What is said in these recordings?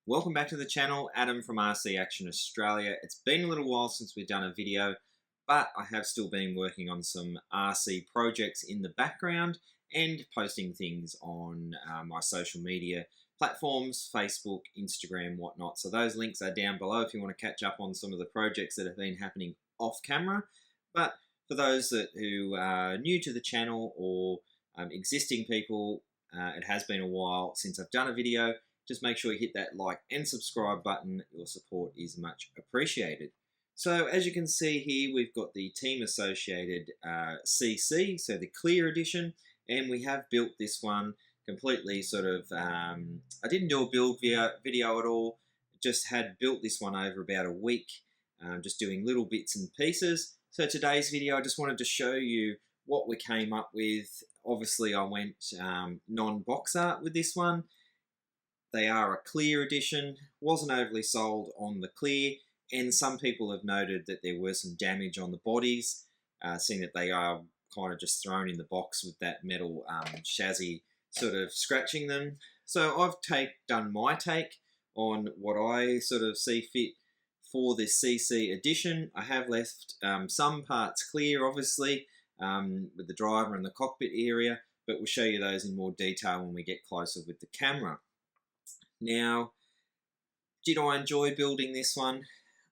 Welcome back to the channel, Adam from RC Action Australia. It's been a little while since we've done a video, but I have still been working on some RC projects in the background and posting things on my social media platforms, Facebook, Instagram, whatnot. So those links are down below if you want to catch up on some of the projects that have been happening off camera. But for those who are new to the channel or existing people, it has been a while since I've done a video. Just make sure you hit that like and subscribe button. Your support is much appreciated. So as you can see here, we've got the Team Associated CC, so the Clear Edition, and we have built this one completely sort of, I didn't do a build video at all, just had built this one over about a week, just doing little bits and pieces. So today's video, I just wanted to show you what we came up with. Obviously I went non-box art with this one. They are a clear edition, wasn't overly sold on the clear, and some people have noted that there was some damage on the bodies, seeing that they are kind of just thrown in the box with that metal chassis sort of scratching them. So I've done my take on what I sort of see fit for this CC edition. I have left some parts clear, obviously, with the driver and the cockpit area, but we'll show you those in more detail when we get closer with the camera. Now, did I enjoy building this one?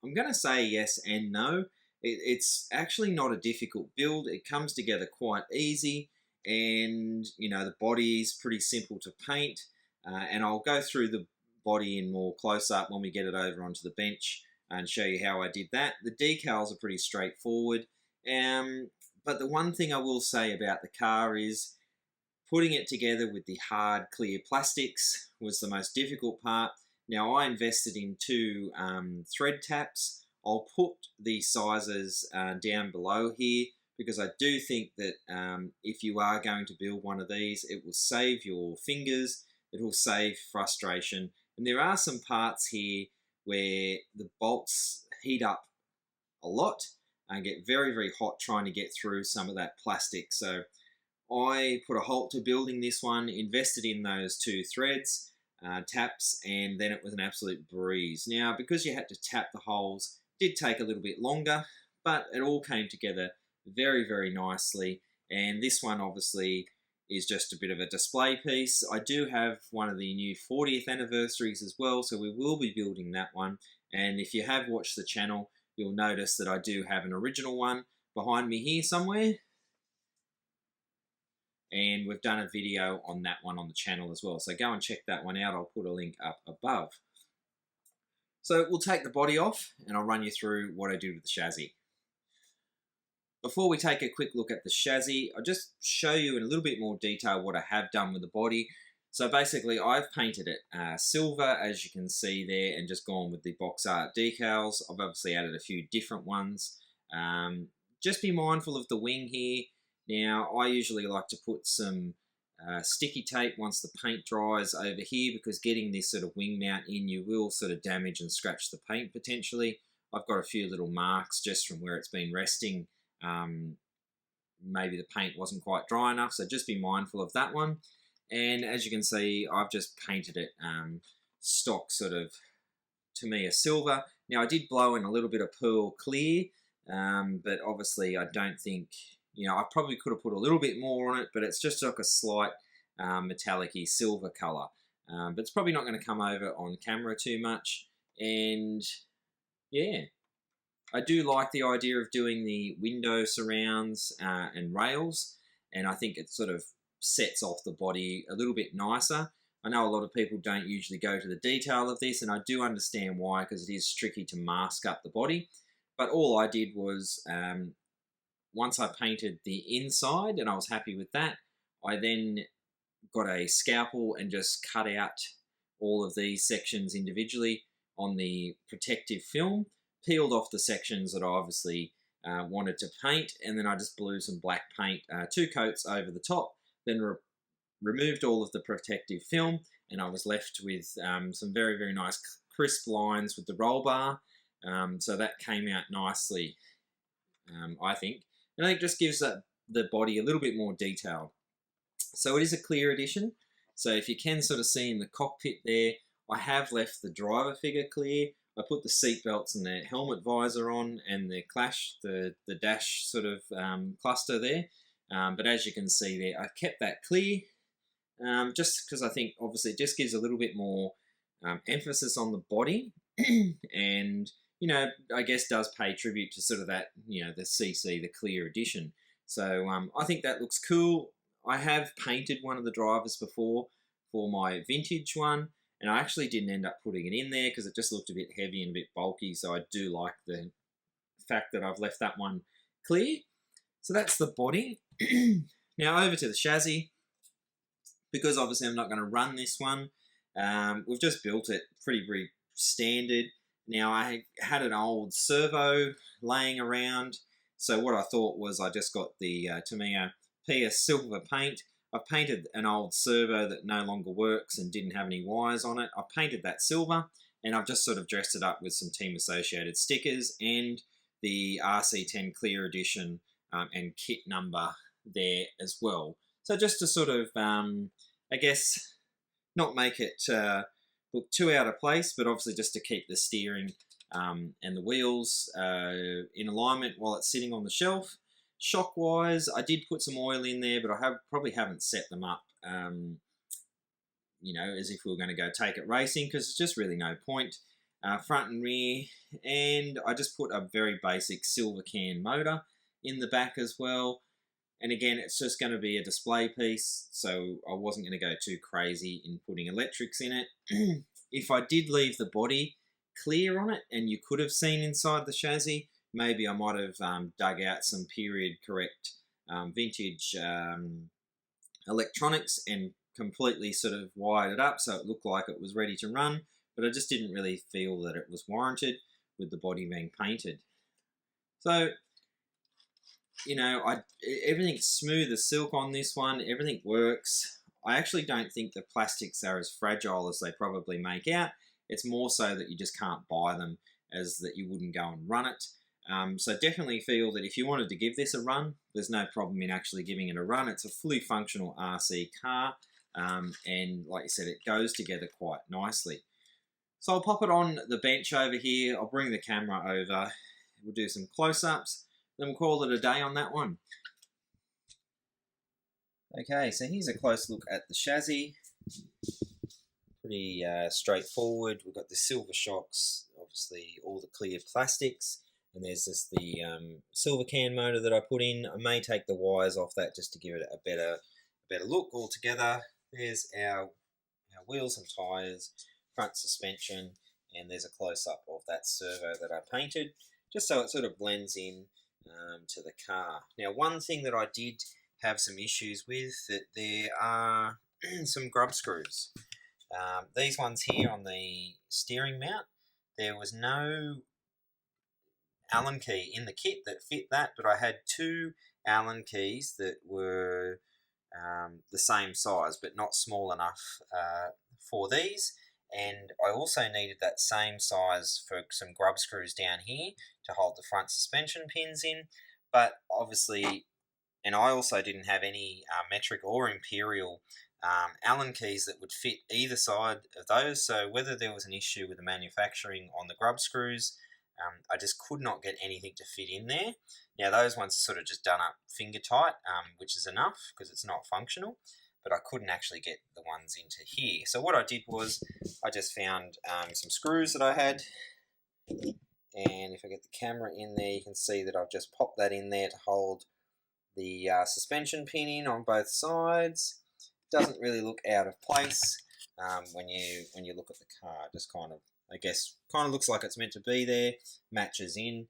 I'm going to say yes and no. It's actually not a difficult build. It comes together quite easy, and you know, the body is pretty simple to paint, and I'll go through the body in more close-up when we get it over onto the bench and show you how I did that. The decals are pretty straightforward, but the one thing I will say about the car is putting it together with the hard clear plastics was the most difficult part. Now I invested in two thread taps. I'll put the sizes down below here because I do think that if you are going to build one of these, it will save your fingers, it will save frustration. And there are some parts here where the bolts heat up a lot and get very, very hot trying to get through some of that plastic. So I put a halt to building this one, invested in those two threads, taps, and then it was an absolute breeze. Now, because you had to tap the holes, it did take a little bit longer, but it all came together very, very nicely. And this one obviously is just a bit of a display piece. I do have one of the new 40th anniversaries as well, so we will be building that one. And if you have watched the channel, you'll notice that I do have an original one behind me here somewhere. And we've done a video on that one on the channel as well. So go and check that one out. I'll put a link up above. So we'll take the body off and I'll run you through what I do with the chassis. Before we take a quick look at the chassis, I'll just show you in a little bit more detail what I have done with the body. So basically I've painted it silver, as you can see there, and just gone with the box art decals. I've obviously added a few different ones. Just be mindful of the wing here. Now, I usually like to put some sticky tape once the paint dries over here, because getting this sort of wing mount in, you will sort of damage and scratch the paint potentially. I've got a few little marks just from where it's been resting. Maybe the paint wasn't quite dry enough, so just be mindful of that one. And as you can see, I've just painted it stock sort of, to me, a silver. Now, I did blow in a little bit of pearl clear, but obviously I don't think... You know, I probably could have put a little bit more on it, but it's just like a slight metallic-y silver colour. But it's probably not going to come over on camera too much. And yeah, I do like the idea of doing the window surrounds and rails. And I think it sort of sets off the body a little bit nicer. I know a lot of people don't usually go to the detail of this, and I do understand why, because it is tricky to mask up the body. But all I did was... once I painted the inside and I was happy with that, I then got a scalpel and just cut out all of these sections individually on the protective film, peeled off the sections that I obviously wanted to paint, and then I just blew some black paint, 2 coats over the top, then removed all of the protective film, and I was left with some very, very nice crisp lines with the roll bar. So that came out nicely, I think. And I think it just gives the body a little bit more detail. So it is a clear edition. So if you can sort of see in the cockpit there, I have left the driver figure clear. I put the seat belts and the helmet visor on, and the dash sort of cluster there. But as you can see there, I kept that clear, just because I think obviously it just gives a little bit more emphasis on the body, and I guess does pay tribute to sort of that, the CC, the clear edition. So I think that looks cool. I have painted one of the drivers before for my vintage one, and I actually didn't end up putting it in there because it just looked a bit heavy and a bit bulky, so I do like the fact that I've left that one clear. So that's the body. Now over to the chassis, because obviously I'm not going to run this one. We've just built it pretty standard. Now I had an old servo laying around, so what I thought was I just got the Tamiya PS silver paint. I've painted an old servo that no longer works and didn't have any wires on it. I painted that silver, and I've just sort of dressed it up with some Team Associated stickers and the RC10 Clear Edition and kit number there as well. So just to sort of, I guess, not make it look too out of place, but obviously just to keep the steering and the wheels in alignment while it's sitting on the shelf. Shock wise, I did put some oil in there, but I probably haven't set them up, as if we were going to go take it racing, because there's just really no point. Front and rear, and I just put a very basic silver can motor in the back as well. And again, it's just going to be a display piece, so I wasn't going to go too crazy in putting electrics in it. If I did leave the body clear on it, and you could have seen inside the chassis, maybe I might have dug out some period correct vintage electronics and completely sort of wired it up so it looked like it was ready to run, but I just didn't really feel that it was warranted with the body being painted. So, everything's smooth as silk on this one. Everything works. I actually don't think the plastics are as fragile as they probably make out. It's more so that you just can't buy them, as that you wouldn't go and run it. So definitely feel that if you wanted to give this a run, there's no problem in actually giving it a run. It's a fully functional RC car, and like I said, it goes together quite nicely. So I'll pop it on the bench over here. I'll bring the camera over. We'll do some close-ups. Then we'll call it a day on that one. Okay, so here's a close look at the chassis. Pretty straightforward. We've got the silver shocks, obviously all the clear plastics, and there's just the silver can motor that I put in. I may take the wires off that just to give it a better look altogether. There's our wheels and tyres, front suspension, and there's a close-up of that servo that I painted, just so it sort of blends in to the car. Now, one thing that I did have some issues with, that there are some grub screws. These ones here on the steering mount, there was no Allen key in the kit that fit that, but I had two Allen keys that were the same size but not small enough for these, and I also needed that same size for some grub screws down here to hold the front suspension pins in, but obviously, and I also didn't have any metric or imperial Allen keys that would fit either side of those, so whether there was an issue with the manufacturing on the grub screws, I just could not get anything to fit in there. Now those ones are sort of just done up finger tight, which is enough because it's not functional, but I couldn't actually get the ones into here. So what I did was I just found some screws that I had, and if I get the camera in there, you can see that I've just popped that in there to hold the suspension pin in on both sides. Doesn't really look out of place when you look at the car. Just kind of looks like it's meant to be there, matches in.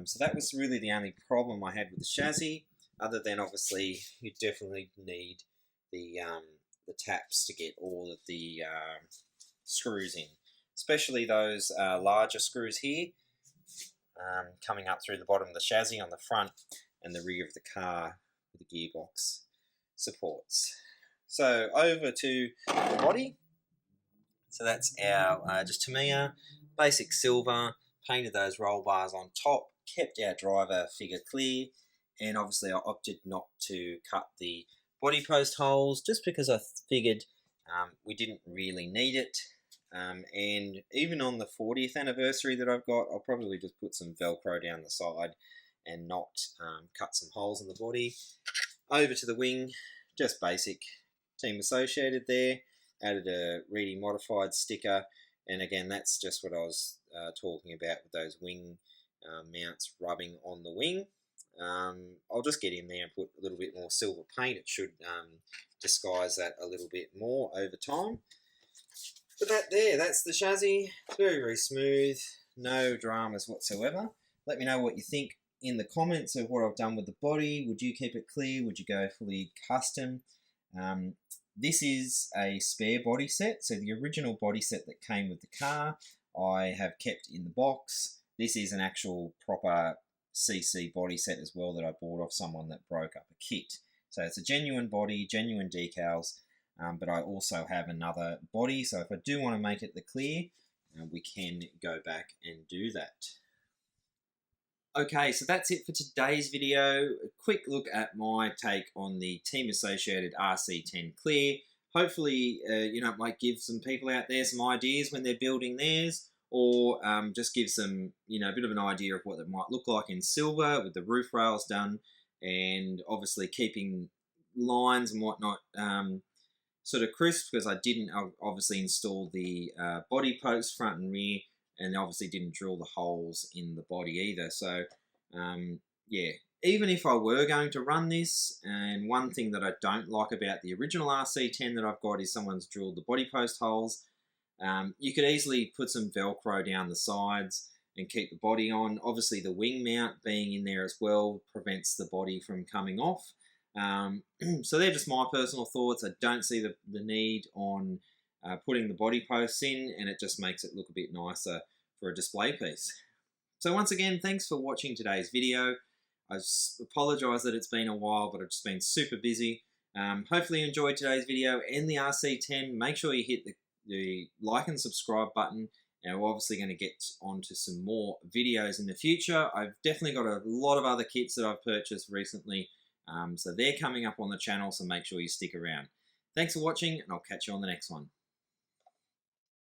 So that was really the only problem I had with the chassis, other than obviously you definitely need the taps to get all of the screws in, especially those larger screws here, coming up through the bottom of the chassis on the front and the rear of the car with the gearbox supports. So over to the body. So that's our just Tamiya, basic silver, painted those roll bars on top, kept our driver figure clear, and obviously I opted not to cut the body post holes just because I figured we didn't really need it. And even on the 40th anniversary that I've got, I'll probably just put some Velcro down the side and not cut some holes in the body. Over to the wing, just basic Team Associated there. Added a Reedy Modified sticker, and again, that's just what I was talking about with those wing mounts rubbing on the wing. I'll just get in there and put a little bit more silver paint. It should disguise that a little bit more over time. But that's the Chazzy. It's very, very smooth, no dramas whatsoever. Let me know what you think in the comments of what I've done with the body. Would you keep it clear? Would you go fully custom? This is a spare body set, so the original body set that came with the car I have kept in the box. This is an actual proper CC body set as well that I bought off someone that broke up a kit. So it's a genuine body, genuine decals, but I also have another body, so if I do want to make it the clear, we can go back and do that. Okay, so that's it for today's video. A quick look at my take on the Team Associated RC10 Clear. Hopefully, you know, it might give some people out there some ideas when they're building theirs, or just give some, you know, a bit of an idea of what it might look like in silver with the roof rails done, and obviously keeping lines and whatnot sort of crisp, because I didn't obviously install the body posts front and rear, and obviously didn't drill the holes in the body either. So yeah, even if I were going to run this, and one thing that I don't like about the original RC10 that I've got is someone's drilled the body post holes. You could easily put some Velcro down the sides and keep the body on. Obviously the wing mount being in there as well prevents the body from coming off. So they're just my personal thoughts. I don't see the need on putting the body posts in, and it just makes it look a bit nicer for a display piece. So once again, thanks for watching today's video. I apologise that it's been a while, but I've just been super busy. Hopefully you enjoyed today's video and the RC10. Make sure you hit the like and subscribe button. And we're obviously going to get onto some more videos in the future. I've definitely got a lot of other kits that I've purchased recently. So they're coming up on the channel, so make sure you stick around. Thanks for watching, and I'll catch you on the next one.